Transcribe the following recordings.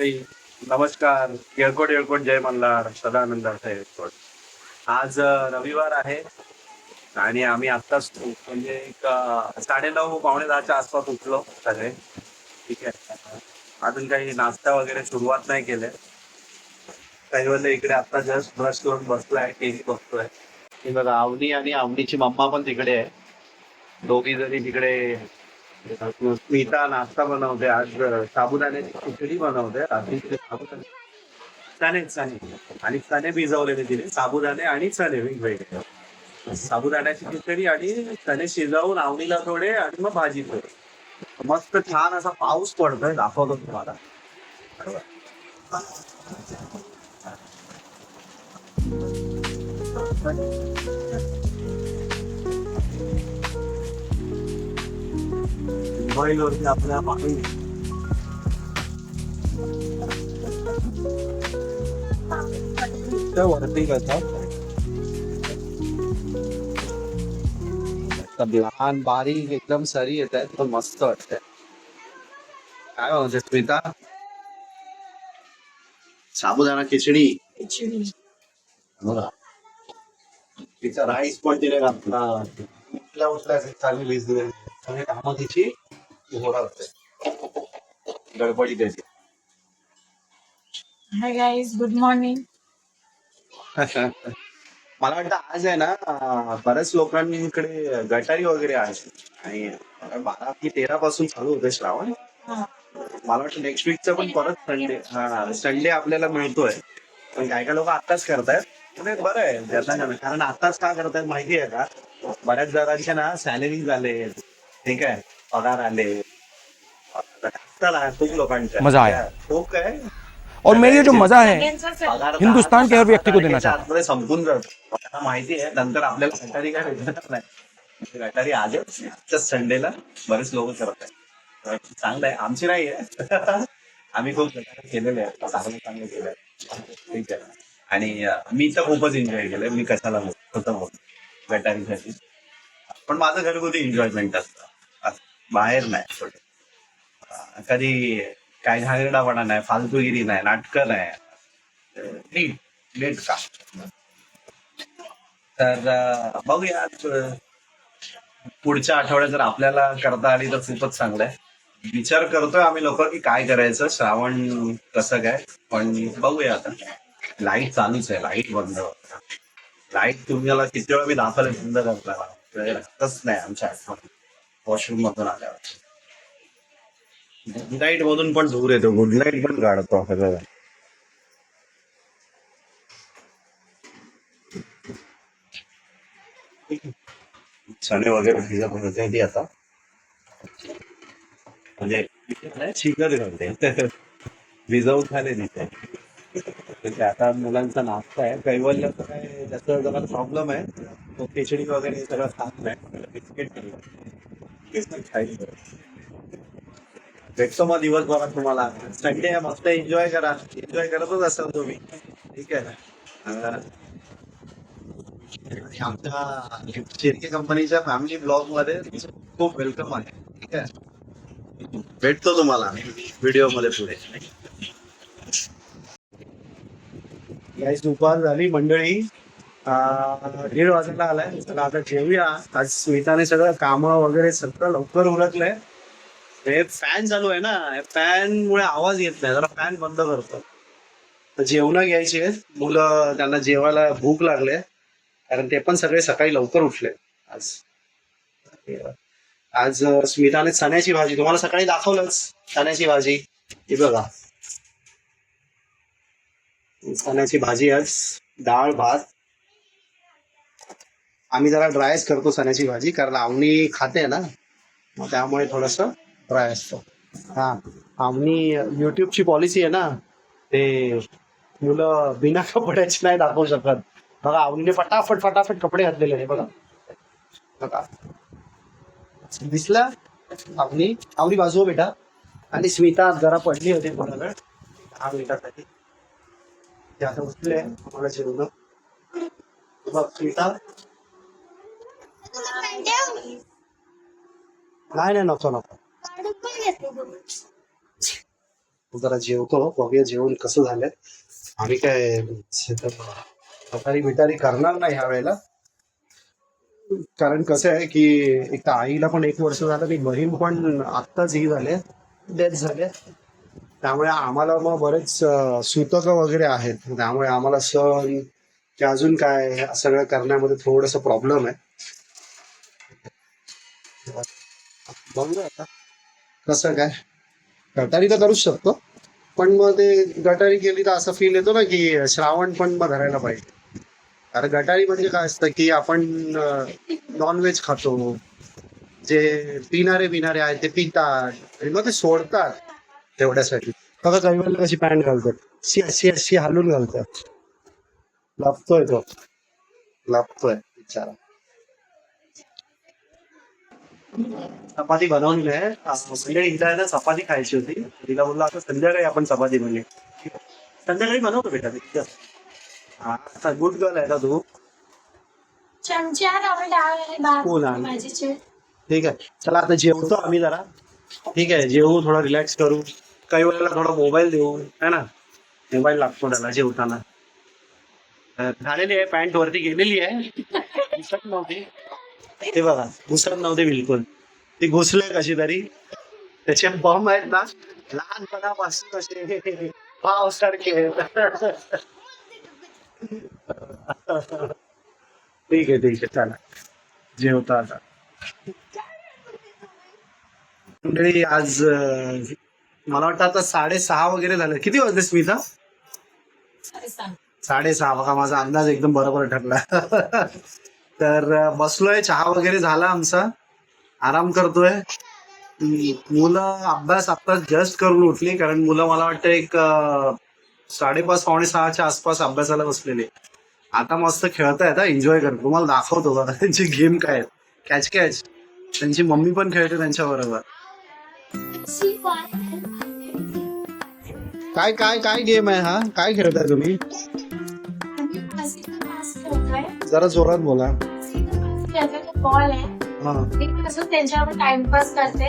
मंडळी, नमस्कार. येळकोट येळकोट जय मल्हार, सदानंदाचा येळकोट. आज रविवार आहे आणि आम्ही आत्ताच म्हणजे एक 9:30 पावणे 10च्या आसपास उठलो सगळे. ठीक आहे. अजून काही नाश्ता वगैरे सुरुवात नाही केले. काही वेळेला इकडे आता जस्ट ब्रश करून बसलाय, टीव्ही बघतोय. हे बघा, अवनी आणि अवनीची मम्मा पण तिकडे आहे. दोघी जणी तिकडे. स्मिता नाश्ता बनवते आज. साबुदाण्याची खिचडी बनवते रात्रीचे साबुदाणे. चणे आणि चणे भिजवलेले तिने, साबुदाणे आणि चणे वेगवेगळे. साबुदाण्याची खिचडी आणि चणे शिजवून आवडीला थोडे आणि मग भाजी थोडी. मस्त छान असा पाऊस पडतोय, दाखवतो तुम्हाला. मुंबईवरती आपल्या पाणी वरती कसं लहान बारीक एकदम सरी येत आहेत, पण मस्त वाटतंय. काय म्हणते स्मिता? साबुदाणा खिचडी. बघा, तिचा राईस पण तिने घातला. उठल्या चांगली भिजली आणि कामं तिची होते गडबडी त्याची. Hi guys, good morning. मला वाटतं आज आहे ना, बऱ्याच लोकांकडे गटारी वगैरे आहे आणि 12 की 13 पासून चालू होते श्रावण. मला वाटतं नेक्स्ट वीकचा पण परत संडे आपल्याला मिळतोय, पण काय काय लोक आत्ताच करतायत. म्हणजे बरं आहे त्याचा, कारण आत्ताच का करतायत माहिती आहे का? बऱ्याच जणांच्या ना सॅलरी झाले, ठीक आहे, पगार आले, खूप लोकांच्या मजा आया. खूप काय. और मैं ये जो मजा है पगार हिंदुस्तान के हर व्यक्ति को देना चाहता आतमध्ये संपून जातो. त्यांना माहिती आहे नंतर आपल्याला गटारी काय भेटणार नाही. गटारी आजच संडेला बरेच लोक करत आहेत. चांगलं आहे, आमची नाही आहे. आम्ही खूप गटारी केलेले आहेत, चांगले केले आहेत. ठीक आहे. आणि मी तर खूपच एन्जॉय केलंय. मी कशाला होतं गटारीसाठी, पण माझं घरगुती एन्जॉयमेंट असतं, बाहेर नाही. कधी काय घागरडापणा नाही, फालतूगिरी नाही, नाटकं नाही, नीट का. तर बघूया पुढच्या आठवड्यात जर आपल्याला करता आली तर खूपच चांगलं आहे. विचार करतोय आम्ही लोक की काय करायचं, श्रावण कसं काय, पण बघूया आता. लाईट चालूच आहे, लाईट बंद. लाईट तुम्हाला किती वेळा मी दाखवलं बंद करता, रस्तच नाही आमच्या वॉशरूम मधून आल्यावर. गुड नाईट मधून पण दूर येतो, गुड नाईट पण काढतो सगळं. चणे वगैरे भिजत आता, म्हणजे शिकत घालते भिजवून खाले तिथे. आता मुलांचा नाश्ता आहे. कैवल्याचं काय त्याचा जरा प्रॉब्लेम आहे, तो खिचडी वगैरे सगळं खात नाही, बिस्किट खायचं. भेटतो मग दिवसभरात तुम्हाला. संडे मस्त एन्जॉय करा, एन्जॉय करतच असाल तुम्ही, ठीक आहे. आमच्या शिर्के कंपनीच्या फॅमिली ब्लॉग मध्ये खूप वेलकम आहे, ठीक आहे. भेटतो तुम्हाला व्हिडिओ मध्ये पुढे. दुपार झाली मंडळी, 1:30 वाजायला आलाय. तर आता जेवूया. आज स्मिताने सगळं काम वगैरे सगळं लवकर उरकलंय. हे फॅन चालू आहे ना, फॅन मुळे आवाज येत नाही, जरा फॅन बंद करतो. तर जेवण घ्यायची आहेत मुलं, त्यांना जेवायला भूक लागले, कारण ते पण सगळे सकाळी लवकर उठले आज. आज स्मिताने चण्याची भाजी, तुम्हाला सकाळी दाखवलंच, चण्याची भाजी. ही बघा, चण्याची भाजी. आज डाळ भात. आम्ही जरा ड्रायच करतो चण्याची भाजी, कारण आवणी खाते ना, मग त्यामुळे थोडस ड्राय असतो. हा, आम्ही युट्यूबची पॉलिसी आहे ना, ते मुलं बिना कपड्याची नाही दाखवू शकत. बघा, आवनीने फटाफट कपडे घातलेले आहे. बघा बघा, दिसला आवनी बाजू बेटा. आणि स्मिता जरा पडली होती थोडा वेळ, 10 मिनिटासाठी. ते आता उठले, मला जेवण. बघ स्मिता, नाही नको. जरा जेवतो, बघूया जेवण कसं झालंय. आम्ही काय गटारी बिटारी करणार नाही ह्या वेळेला. कारण कसं आहे की एक तर आईला पण 1 वर्ष झालं, ती बहीण पण आत्ताच ही झाले, डेथ झाले. त्यामुळे आम्हाला मग बरेच सूतक वगैरे आहेत, त्यामुळे आम्हाला सण की अजून काय हे सगळं करण्यामध्ये थोडस प्रॉब्लेम आहे. बघूया आता कसं काय. गटारी तर करूच शकतो, पण मग ते गटारी केली तर असं फील येतो ना की श्रावण पण मग धरायला पाहिजे. अरे गटारी म्हणजे काय असतं की आपण नॉनव्हेज खातो, जे पिणारे बिणारे आहेत ते पितात आणि मग ते सोडतात तेवढ्यासाठी. बघा कैवल्य कशी पॅन्ट घालतात, अशी अशी अशी हालून घालतात. लपतोय तो, लपतोय बिचारा. चपाती बनवली आहे म्हणजे हिला आहे ना चपाती खायची होती. तिला बोललो आता संध्याकाळी आपण चपाती बनवली. संध्याकाळी बनवतो बेटा मी. हा आता गुड गर्ल आहे का तू. चमचा आणि डाळ आणि भात हो ना. भाजीचे. ठीक आहे, चला आता जेवतो आम्ही जरा. ठीक आहे, जेवू, थोडं रिलॅक्स करू, काही वेळेला थोडा मोबाईल देऊ, है ना. मोबाईल लागतो त्याला जेवताना. झालेली आहे, पॅन्ट वरती गेलेली आहे, घुसत नव्हती. ते बघा घुसत नव्हते बिलकुल, ती घुसले कशी तरी. त्याचे बॉम्ब आहेत ना लहानपणापासून असे पाव सारखे. ठीक आहे ठीक आहे, चला जेवतो आता. मंडळी आज मला वाटतं आता 6:30 वगैरे झालं. किती वाजले स्मिता. 6:30. बघा माझा अंदाज एकदम बरोबर ठरला. तर बसलोय, चहा वगैरे झाला आमचा, आराम करतोय. मुलं अभ्यास आता जस्ट करून उठली, कारण मुलं मला वाटतं एक 5:30 पावणे 6च्या आसपास अभ्यासाला बसलेले. आता मस्त खेळतायत, एन्जॉय करतो. तुम्हाला दाखवतो बघा त्यांची गेम काय आहेत. कॅच कॅच, त्यांची मम्मी पण खेळते त्यांच्या बरोबर. काय काय काय गेम आहे हा, काय खेळताय तुम्ही. जरा जोरात बोला. बॉल आहे, हा मी कसं त्यांच्यावर टाइमपास करते.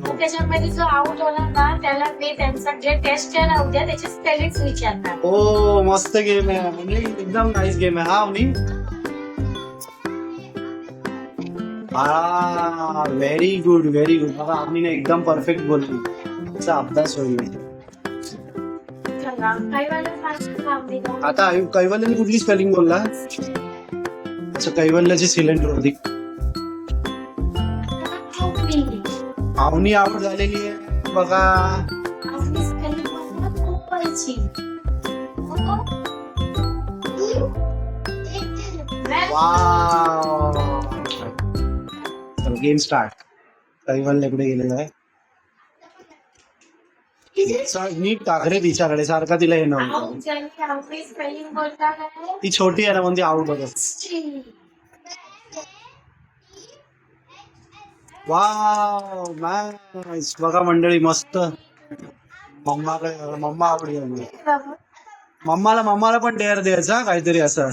त्याच्यामध्ये जो आउट होणार ना त्याला मी त्यांचा जे टेस्ट आहे ना उद्या त्याची स्पेलिंग विचारणार. ओ मस्त गेम आहे, म्हणजे एकदम नाईस गेम आहे हा. हा व्हेरी गुड व्हेरी गुड. बघा आम्ही एकदम परफेक्ट बोलली, त्याचा अभ्यास होईल. आता कैवल्याने कुठली स्पेलिंग बोलला. अच्छा, कैवल्याची सिलेंडर होती. आवनी आवड झालेली आहे बघा. Game start. कैवल्य कुठे गेलेला आहे. नीट टाकरे तिच्याकडे, सारखा तिला हे नव्हतं. ती छोटी आहे ना म्हणून ती आऊट होत. Wow nice. बघा मंडळी मस्त. मम्मा आवडी. मम्माला पण डेअर द्यायचा काहीतरी असं.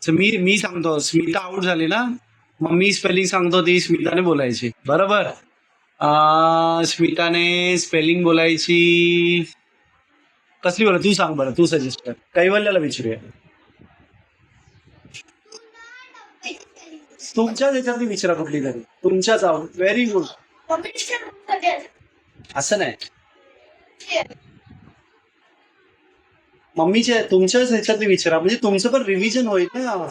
मी सांगतो, स्मिता आऊट झाली ना, मम्मी स्पेलिंग सांगतो, ती स्मिताने बोलायची बरोबर. स्मिताने स्पेलिंग बोलायची कसली बोला, तू सांग बरं, तू सजेस्ट कर. कैवल्याला विचारूया. तुमच्याच ह्याच्यावरती विचारा कुठली तरी, तुमच्याच आवड. Very good. असं नाही, मम्मीच्या तुमच्याच ह्याच्यातली विचारा, म्हणजे तुमचं पण रिव्हिजन होईल ना.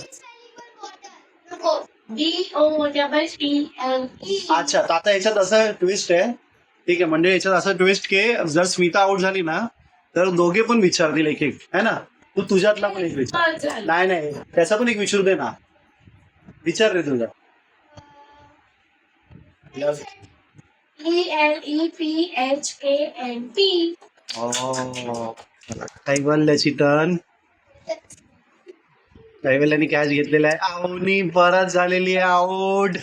अच्छा, आता याच्यात असं ट्विस्ट आहे. ठीक आहे म्हणजे याच्यात असं ट्विस्ट की जर स्मिता आऊट झाली ना तर दोघे पण विचारतील एक एक, है ना. तू तुझ्यातला पण एक विचार. नाही त्याचा पण एक विचारू दे ना. विचार रे तुझा. कैवल्याची टर्न. कैवल्याने कॅच घेतलेला आहे. आवनी परत झालेली आहे आऊट.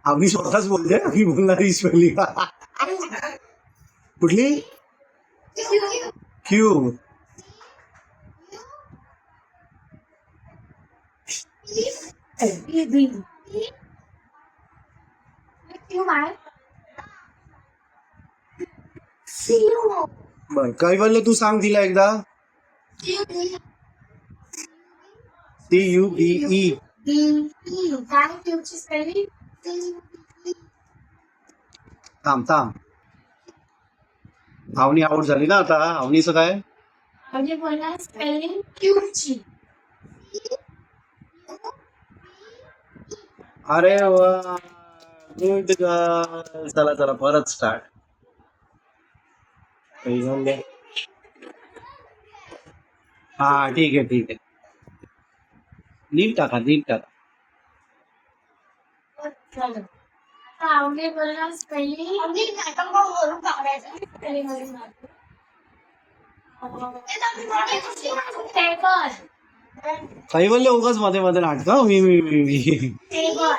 आम्ही स्वतःच बोलते, आम्ही बोलणारी स्पेलिंग कुठली. क्यू. बर कैवल्य तू सांग तिला एकदा. TUBE. थांब थांब. अवनी आउट झाली ना आता. अवनीचं काय. म्हणजे बोला स्पेलिंग क्यूची. अरे वा गुड गर्ल. चला चला परत स्टार्ट. हा ठीक आहे ठीक आहे. नीट टाका नीट टाका. आता आवडी बोलला स्पेलिंग टेबल. कैवल्य उगाच मध्ये मध्ये नाटक. मी टेबल.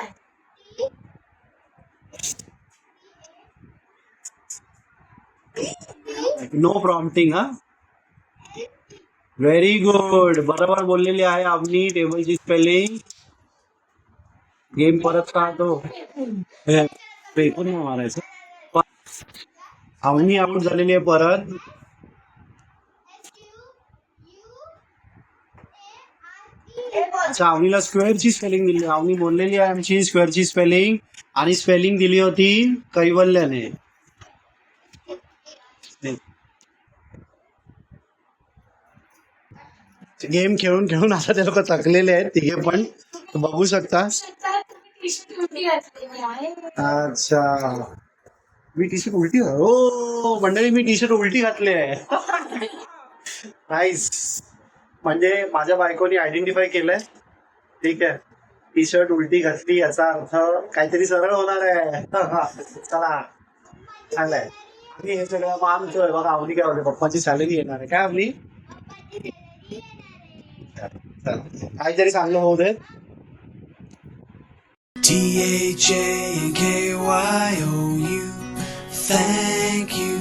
No prompting. हा व्हेरी गुड. बरोबर बोललेली आहे अवनी. टेबलची स्पेलिंग. गेम परत काढतो. फेकून नाही मारायचं. अवनी आउट झालेली आहे परत. अच्छा अवनीला स्क्वेअरची स्पेलिंग दिली. अवनी बोललेली आहे आमची स्क्वेअरची स्पेलिंग. आणि स्पेलिंग दिली होती कैवल्याने. गेम खेळून खेळून आता ते लोक थकलेले आहेत तिघे पण. बघू शकता. अच्छा मी टी शर्ट उलटी. हो मंडळी मी टी शर्ट उलटी घातली आहे. नाईस. म्हणजे माझ्या बायकोनी आयडेंटिफाय केलंय. ठीक आहे. टी शर्ट उलटी घातली याचा अर्थ काहीतरी सरळ होणार आहे. चला चांगलंय. आणि हे सगळं मानतोय बघा. अवनी काय होते पप्पाची सॅलरी येणार आहे काय अवनी. काहीतरी चांगलं होऊ दे. THANKYOU. Thank you.